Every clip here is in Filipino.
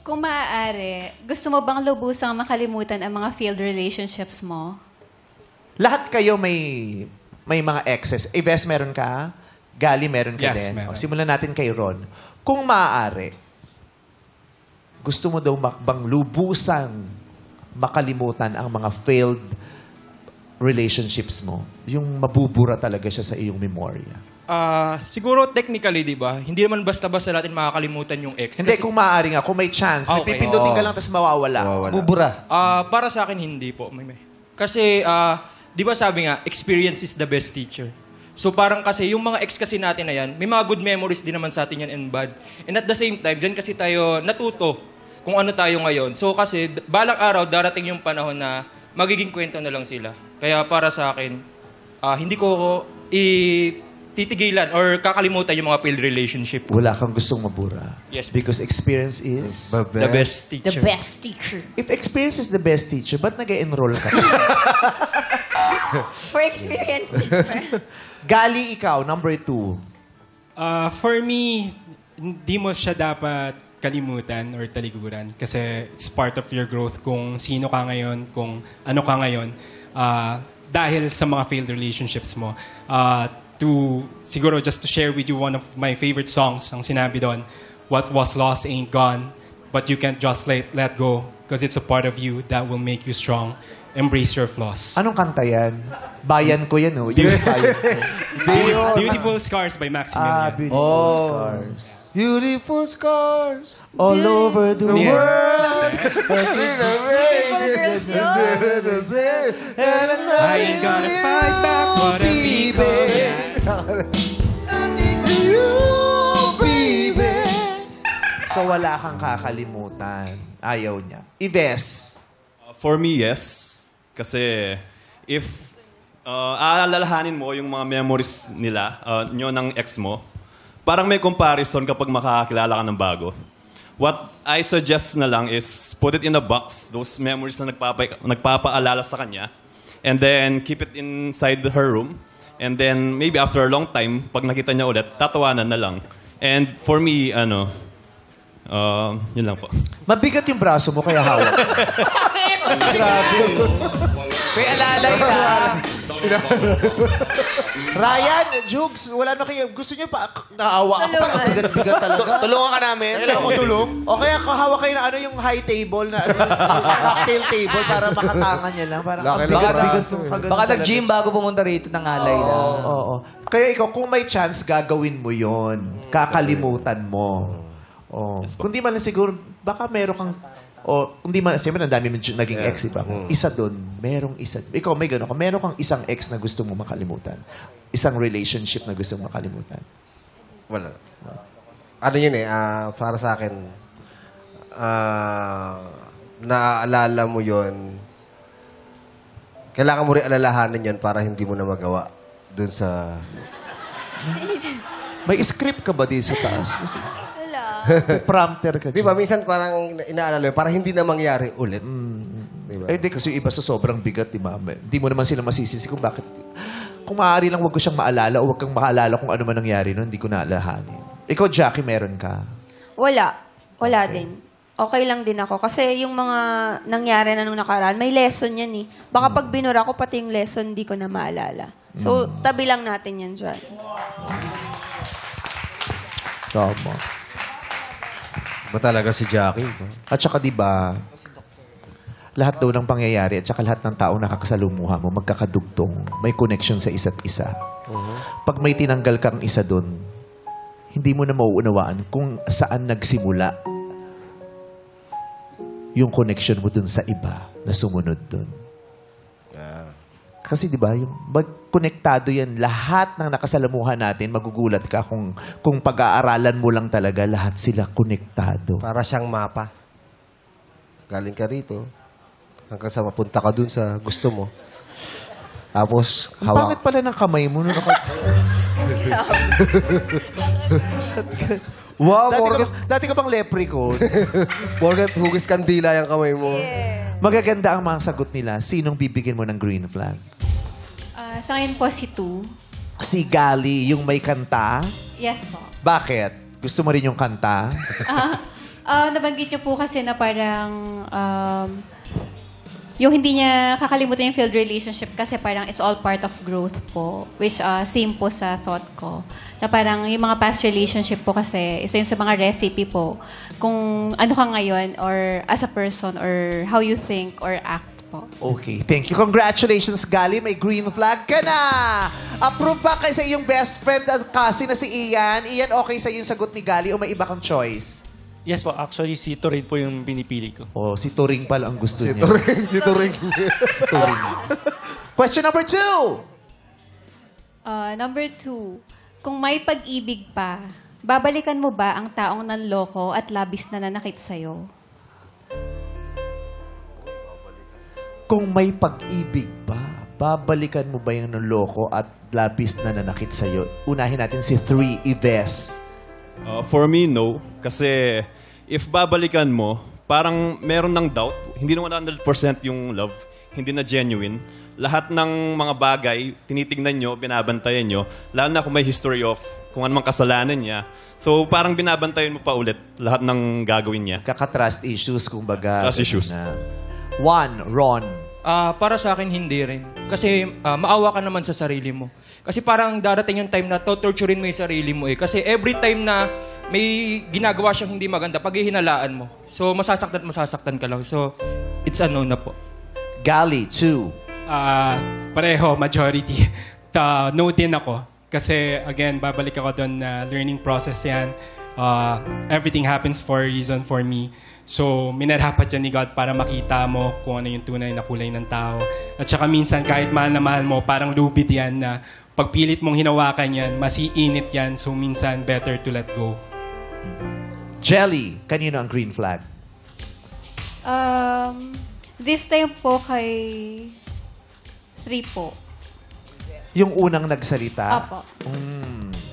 Kung maaari, gusto mo bang lubusang makalimutan ang mga failed relationships mo? Lahat kayo may mga exes. Bes, meron ka? Gali, meron ka Yes, din? meron. O, simulan natin kay Ron. Kung maaari, gusto mo daw bang lubusang makalimutan ang mga failed relationships mo? Yung mabubura talaga siya sa iyong memorya. Siguro technically, di ba? Hindi naman basta-basta natin makakalimutan yung ex. Hindi, kung maaari nga, kung may chance, may Okay. pipindutin ka lang tapos mawawala. Bubura. Para sa akin, hindi po. Kasi, di ba sabi nga, experience is the best teacher. So parang kasi, yung mga ex kasi natin na yan, may mga good memories din naman sa atin yan and bad. And at the same time, dyan kasi tayo natuto kung ano tayo ngayon. So kasi, balang araw, darating yung panahon na magiging kwento na lang sila. Kaya para sa akin, hindi ko titigilan or kakalimutan yung mga failed relationship. Wala kang gustong mabura. Yes. Because experience is... The best teacher. The best teacher. If experience is the best teacher, ba't nag-enroll ka? For experience teacher. Gali, ikaw, number 2. For me, hindi mo siya dapat kalimutan or talikuran kasi it's part of your growth kung sino ka ngayon, kung ano ka ngayon. Dahil sa mga failed relationships mo. Siguro just to share with you one of my favorite songs, ang sinabi doon, what was lost ain't gone, but you can't just let go because it's a part of you that will make you strong. Embrace your flaws. Anong kanta yan? Bayan ko yan, oh. Yung bayan ko. Beautiful Scars by Maximilian. Beautiful scars. Beautiful scars. All over the Yeah. world. I ain't gonna fight back what I So wala kang kakalimutan. Ayaw niya. Ives. For me, yes. Kasi if aalalahanin mo yung mga memories nila, nyo ng ex mo, parang may comparison kapag makakakilala ka ng bago. What I suggest na lang is put it in a box, those memories na nagpapaalala sa kanya, and then keep it inside her room. And then maybe after a long time, pag nakita niya ulit, tatawanan na lang. And for me, yun lang po. Mabigat yung braso mo, kaya hawak. Grabe. May alalay na. Ryan, Jugs, wala na kayo. Gusto niyo pa, naawa ako. Parang bigat-bigat talaga. Tulungan ka namin. Kailangan ko tulong. O kaya hawak kayo na yung high table, na cocktail table para makatangan niya lang. Parang ang bigat-bigat yung kagano Baka talaga. nag-gym bago pumunta rito ng alay lang. Oo. Kaya ikaw, kung may chance, gagawin mo yon. Kakalimutan mo. Oh. Kung di man lang siguro, baka meron kang... O, kung di man, siyempre, ang dami naging ex, iba. Isa doon, merong isa. Ikaw, may gano'n ka. Meron kang isang ex na gusto mo makalimutan. Isang relationship na gusto mo makalimutan. Wala. Ano yun para sa akin, naaalala mo yun, kailangan mo rin alalahanin yun para hindi mo na magawa dun sa... May script ka ba di sa taas? Kasi, Wala. prompter ka. Di ba, minsan parang inaalala yun, para hindi na mangyari ulit. Di ba? Eh, di, kasi yung iba sa sobrang bigat, di ba? Hindi mo naman sila masisisi kung bakit. Kung maaari lang, wag ko siyang maalala o wag kang maalala kung ano man nangyari noon, hindi ko naalahanin. Ikaw, Jackie, meron ka? Wala. Wala din. Okay lang din ako. Kasi yung mga nangyari na nung nakaraan, may lesson yan eh. Baka pag binura ko, pati yung lesson, hindi ko na maalala. So, tabi lang natin yan dyan. Tama. Ba talaga si Jackie? At saka, di ba, lahat daw ng pangyayari at saka lahat ng tao nakakasalumuha mo, magkakadugtong, may connection sa isa't isa. Pag may tinanggal kang isa doon, hindi mo na mauunawaan kung saan nagsimula yung connection mo dun sa iba na sumunod dun. Kasi di ba, yung konektado yan, lahat ng nakasalamuhan natin, magugulat ka kung pag-aaralan mo lang talaga, lahat sila konektado. Para siyang mapa. Galing ka rito, hanggang sa mapunta ka dun sa gusto mo. Tapos, Ang pangit pala ng kamay mo. Wow, dati ka bang leprechaun? Morgan, hugis kandila yung kamay mo. Magaganda ang mga sagot nila. Sinong bibigyan mo ng green flag? Sa akin po si Tu. Si Gali, yung may kanta. Yes po. Bakit? Gusto mo rin yung kanta? Nabanggit niyo po kasi na parang yung hindi niya kakalimutan yung failed relationship kasi parang it's all part of growth po. Which same po sa thought ko. Na parang yung mga past relationship po kasi isa yun sa mga recipe po kung ano ka ngayon or as a person or how you think or act po. Okay, thank you. Congratulations, Gali. May green flag ka na. Approve ba kay sa iyong best friend at cousin na si Ian? Ian, okay sa yung sagot ni Gali o may iba kang choice? Yes po, actually si Turin po yung pinipili ko. Oh, si Turing pala ang gusto niya. Si Turing. Si Turing. Question number 2. Number 2, kung may pag-ibig pa, babalikan mo ba ang taong nanloko at labis na nanakit sa'yo? Kung may pag-ibig pa, babalikan mo ba yung naloko at labis na nanakit sa'yo? Unahin natin si 3, Ives. For me, no. Kasi if babalikan mo, parang meron ng doubt. Hindi naman 100% yung love. Hindi na genuine. Lahat ng mga bagay, tinitignan nyo, binabantayan nyo. Lalo na kung may history of kung anumang kasalanan niya. So parang binabantayan mo pa ulit lahat ng gagawin niya. Kaka-trust issues, kumbaga. Trust issues. 1, Ron. Para sa akin, hindi rin. Kasi maawa ka naman sa sarili mo. Kasi parang darating yung time na torturein mo yung sarili mo eh. Kasi every time na may ginagawa siyang hindi maganda, paghihinalaan mo. So masasaktan ka lang. So it's a no na po. Gali, 2. Pareho, majority. No din ako. Kasi, again, babalik ako doon na learning process yan. Everything happens for a reason for me. So, minarapat yan ni God para makita mo kung ano yung tunay na kulay ng tao. At saka minsan, kahit mahal na mahal mo, parang lubid yan na pagpilit mong hinawakan yan, masiinit yan. So, minsan, better to let go. Jelly, kanino ang green flag? This time po kay 3 po. Yung unang nagsalita? Apo.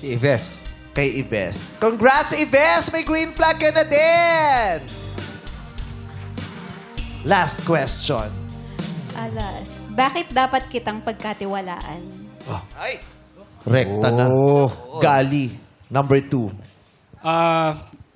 Si Ives. Kay Ives. Congrats, Ives! May green flag ka na din! Last question. Alas, bakit dapat kitang pagkatiwalaan? Rekta na. Gali, number 2.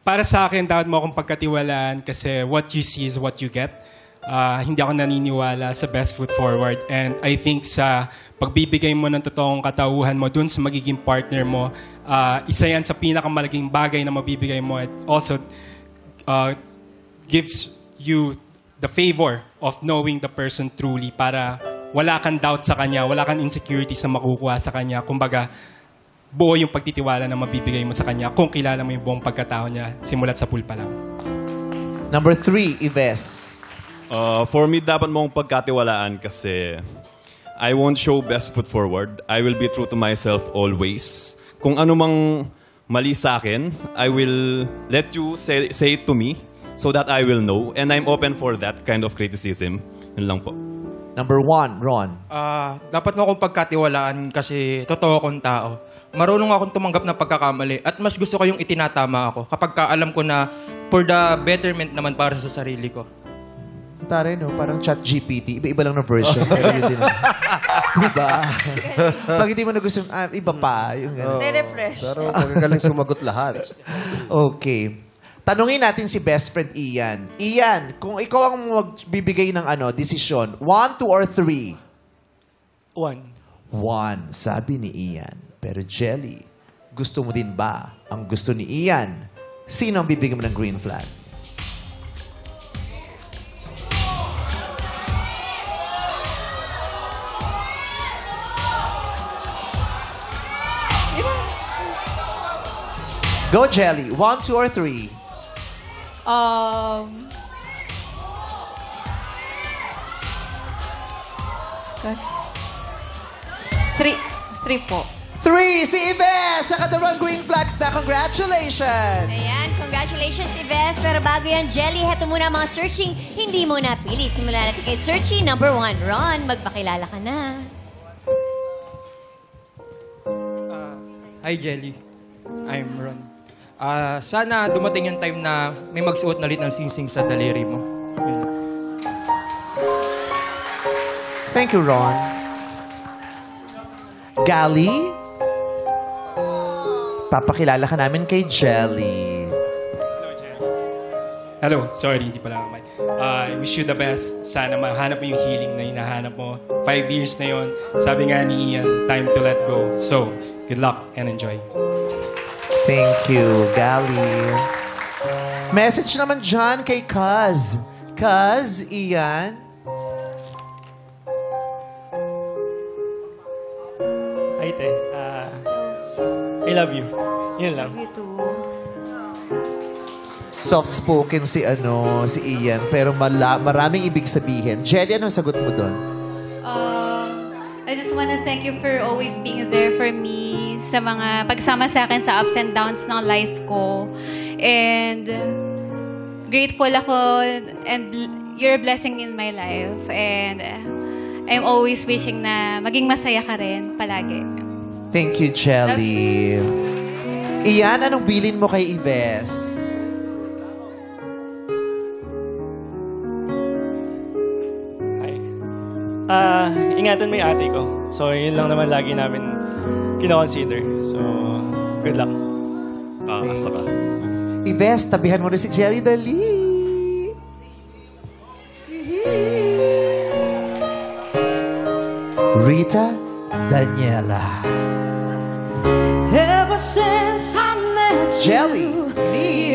Para sa akin, dapat mo akong pagkatiwalaan kasi what you see is what you get. Hindi ako naniniwala sa best foot forward. And I think sa pagbibigay mo ng totoong katauhan mo dun sa magiging partner mo, isa yan sa pinakamalaking bagay na mabibigay mo. It also gives you the favor of knowing the person truly para wala kang doubt sa kanya, wala kang insecurities na makukuha sa kanya. Kumbaga, buo yung pagtitiwala na mabibigay mo sa kanya kung kilala mo yung buong pagkatao niya simulat sa pool pa lang. Number 3, Ives. For me, dapat mong pagkatiwalaan kasi I won't show best foot forward. I will be true to myself always. Kung ano mang mali sa akin, I will let you say it to me so that I will know. And I'm open for that kind of criticism. Yun lang po. Number 1, Ron. Dapat mo akong pagkatiwalaan kasi totoo akong tao. Marunong akong tumanggap ng pagkakamali at mas gusto ko yung itinatama ako kapag alam ko na for the betterment naman para sa sarili ko. Tare, no? Parang chat GPT. Iba-iba lang na version. Pero yun din. Diba? Pag hindi mo na gusto, iba pa. Yung ganun. Re-refresh. Pero magagaling sumagot lahat. Okay. Tanungin natin si best friend Ian. Ian, kung ikaw ang magbibigay ng desisyon, 1, 2, or 3? 1. 1, sabi ni Ian. Pero Jelly, gusto mo din ba ang gusto ni Ian? Sino ang bibigyan mo ng green flag? Go, Jelly. 1, 2, or 3? Gosh. 3 po. 3, si Ives! Sa kadalawang green flags na. Congratulations! Ayan, congratulations, Ives. Pero bago yan, Jelly, heto muna ang mga searching. Hindi mo napili. Simulan natin kay searching number 1. Ron, magpakilala ka na. Hi, Jelly. I'm Ron. Sana dumating yung time na may magsuot na ulit ng singsing sa daliri mo. Yun. Thank you, Ron. Gali? Papakilala ka namin kay Jelly. Hello, sorry, hindi pala ako mic. I wish you the best. Sana mahanap mo yung healing na hinahanap mo. 5 years na yon. Sabi nga ni Ian, time to let go. So, good luck and enjoy. Thank you, Gali. Message naman dyan kay Kaz. Kaz, Ian. Ay, te. I love you. Yun lang. You too. Soft-spoken si Ian, pero maraming ibig sabihin. Jelly, anong sagot mo doon? I just wanna thank you for always being there for me sa mga pagsama sa akin sa ups and downs ng life ko. And grateful ako and you're a blessing in my life. And I'm always wishing na maging masaya ka rin palagi. Thank you, Jelly. Ian, anong bilin mo kay Ives? Ingatan mo yung ate ko. So, yun lang naman lagi namin kinoconsider. So, good luck. Asa ka. Ives, tabihan mo na si Jelly dali. Rita Daniela. Ever since I met Jelly, me.